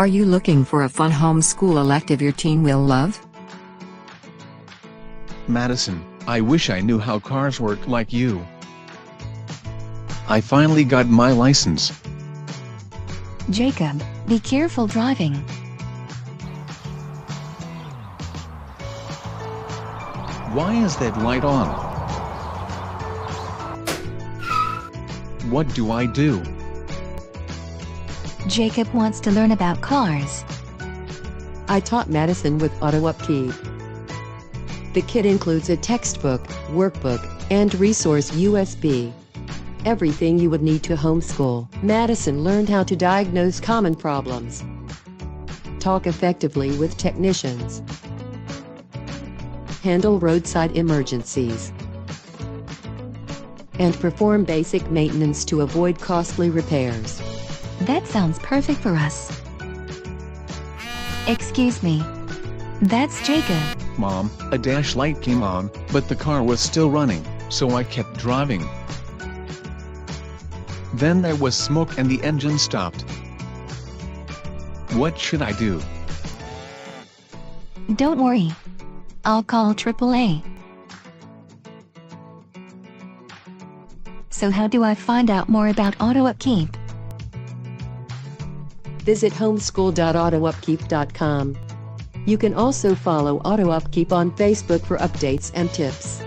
Are you looking for a fun homeschool elective your teen will love? Madison, I wish I knew how cars work like you. I finally got my license. Jacob, be careful driving. Why is that light on? What do I do? Jacob wants to learn about cars. I taught Madison with Auto Upkeep. The kit includes a textbook, workbook, and resource USB. Everything you would need to homeschool. Madison learned how to diagnose common problems, talk effectively with technicians, handle roadside emergencies, and perform basic maintenance to avoid costly repairs. That sounds perfect for us. Excuse me. That's Jacob. Mom, a dash light came on, but the car was still running, so I kept driving. Then there was smoke and the engine stopped. What should I do? Don't worry. I'll call AAA. So how do I find out more about Auto Upkeep? Visit homeschool.autoupkeep.com. You can also follow Auto Upkeep on Facebook for updates and tips.